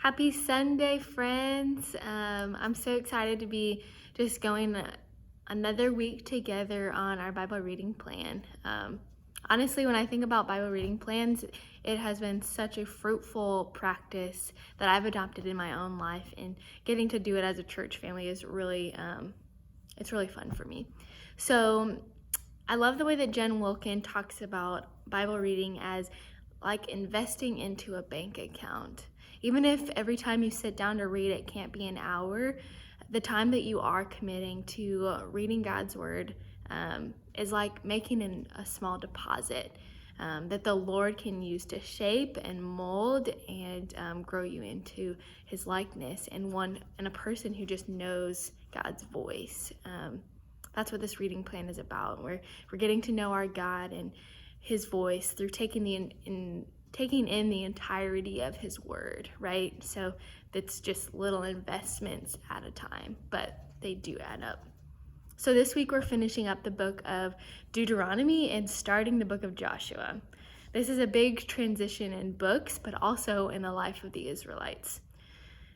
Happy Sunday, friends. I'm so excited to be just going another week together on our Bible reading plan. Honestly, when I think about Bible reading plans, it has been such a fruitful practice that I've adopted in my own life, and getting to do it as a church family is it's really fun for me. So I love the way that Jen Wilkin talks about Bible reading as like investing into a bank account. Even if every time you sit down to read it can't be an hour, the time that you are committing to reading God's word is like making a small deposit that the Lord can use to shape and mold and grow you into his likeness, and a person who just knows God's voice. That's what this reading plan is about. We're getting to know our God and his voice through taking in the entirety of his word, right? So that's just little investments at a time, but they do add up. So this week we're finishing up the book of Deuteronomy and starting the book of Joshua. This is a big transition in books, but also in the life of the Israelites.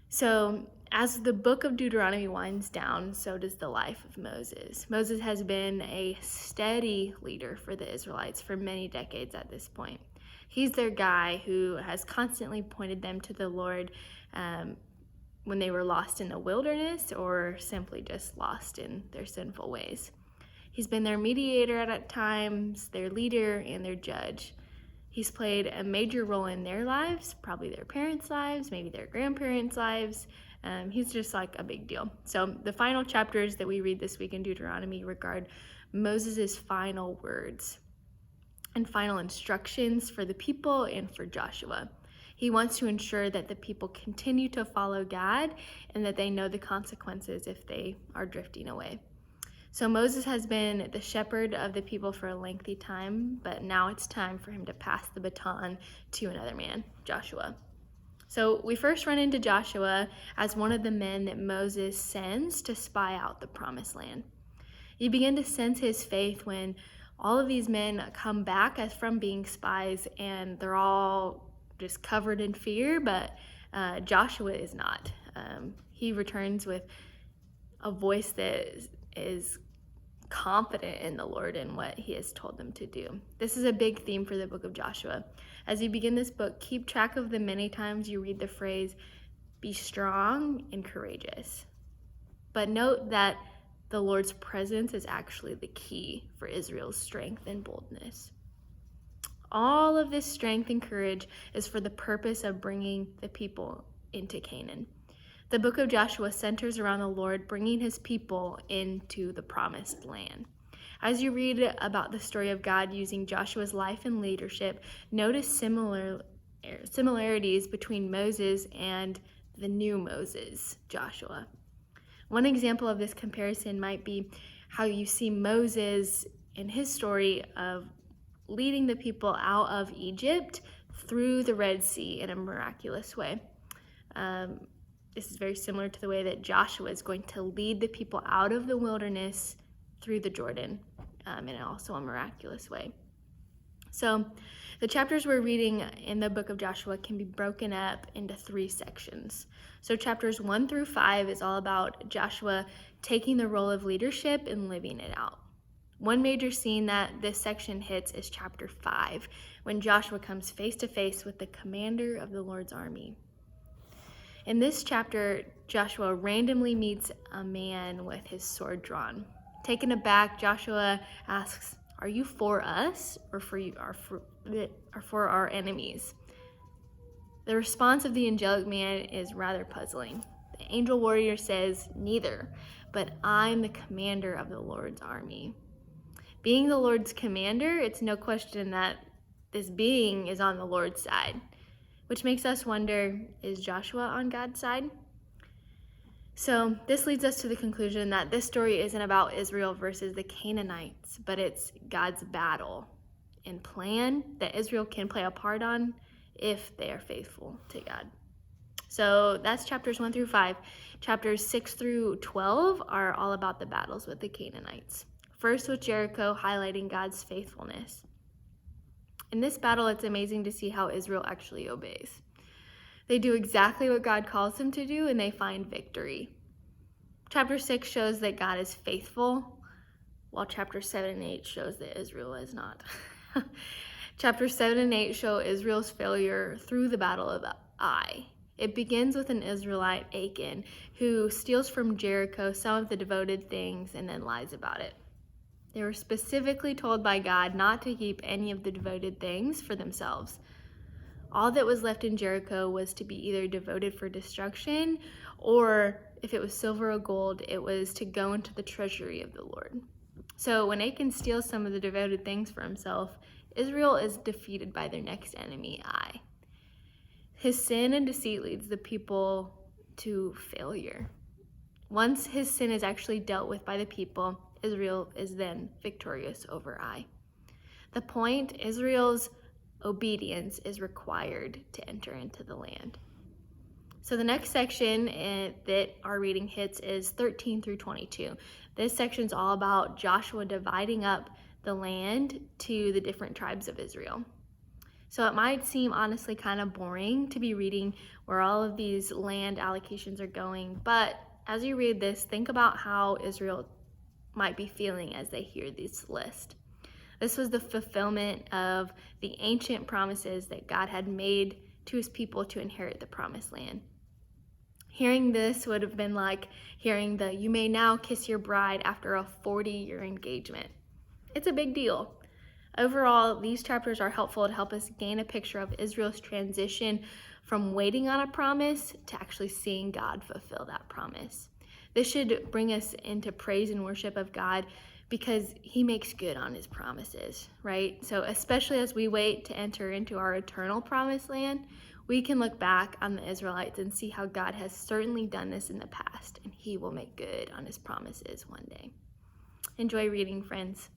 So as the book of Deuteronomy winds down, so does the life of Moses. Moses has been a steady leader for the Israelites for many decades at this point. He's their guy who has constantly pointed them to the Lord when they were lost in the wilderness or simply just lost in their sinful ways. He's been their mediator at times, their leader, and their judge. He's played a major role in their lives, probably their parents' lives, maybe their grandparents' lives. He's just like a big deal. So the final chapters that we read this week in Deuteronomy regard Moses' final words and final instructions for the people and for Joshua. He wants to ensure that the people continue to follow God and that they know the consequences if they are drifting away. So Moses has been the shepherd of the people for a lengthy time, but now it's time for him to pass the baton to another man, Joshua. So we first run into Joshua as one of the men that Moses sends to spy out the promised land. You begin to sense his faith when all of these men come back as from being spies, and they're all just covered in fear, but Joshua is not. He returns with a voice that is confident in the Lord and what he has told them to do. This is a big theme for the book of Joshua. As you begin this book, keep track of the many times you read the phrase, "Be strong and courageous." But note that the Lord's presence is actually the key for Israel's strength and boldness. All of this strength and courage is for the purpose of bringing the people into Canaan. The book of Joshua centers around the Lord bringing his people into the promised land. As you read about the story of God using Joshua's life and leadership, notice similarities between Moses and the new Moses, Joshua. One example of this comparison might be how you see Moses in his story of leading the people out of Egypt through the Red Sea in a miraculous way. This is very similar to the way that Joshua is going to lead the people out of the wilderness through the Jordan in also a miraculous way. So the chapters we're reading in the book of Joshua can be broken up into 3 sections. So chapters 1 through 5 is all about Joshua taking the role of leadership and living it out. One major scene that this section hits is chapter 5, when Joshua comes face to face with the commander of the Lord's army. In this chapter, Joshua randomly meets a man with his sword drawn. Taken aback, Joshua asks, "Are you for us or for our enemies?" The response of the angelic man is rather puzzling. The angel warrior says, "Neither, but I'm the commander of the Lord's army." Being the Lord's commander, it's no question that this being is on the Lord's side, which makes us wonder, is Joshua on God's side? So this leads us to the conclusion that this story isn't about Israel versus the Canaanites, but it's God's battle and plan that Israel can play a part on if they are faithful to God. So that's chapters 1 through 5. Chapters 6 through 12 are all about the battles with the Canaanites. First with Jericho, highlighting God's faithfulness. In this battle, it's amazing to see how Israel actually obeys. They do exactly what God calls them to do, and they find victory. Chapter 6 shows that God is faithful, while chapter 7 and 8 shows that Israel is not. Chapter 7 and 8 show Israel's failure through the battle of Ai. It begins with an Israelite, Achan, who steals from Jericho some of the devoted things and then lies about it. They were specifically told by God not to keep any of the devoted things for themselves. All that was left in Jericho was to be either devoted for destruction, or if it was silver or gold, it was to go into the treasury of the Lord. So when Achan steals some of the devoted things for himself, Israel is defeated by their next enemy, Ai. His sin and deceit leads the people to failure. Once his sin is actually dealt with by the people, Israel is then victorious over Ai. The point, Israel's obedience is required to enter into the land. So the next section that our reading hits is 13 through 22. This section is all about Joshua dividing up the land to the different tribes of Israel. So it might seem honestly kind of boring to be reading where all of these land allocations are going, but as you read this, think about how Israel might be feeling as they hear this list. This was the fulfillment of the ancient promises that God had made to his people to inherit the promised land. Hearing this would have been like hearing the "you may now kiss your bride" after a 40-year engagement. It's a big deal. Overall, these chapters are helpful to help us gain a picture of Israel's transition from waiting on a promise to actually seeing God fulfill that promise. This should bring us into praise and worship of God because he makes good on his promises, right? So especially as we wait to enter into our eternal promised land, we can look back on the Israelites and see how God has certainly done this in the past, and he will make good on his promises one day. Enjoy reading, friends.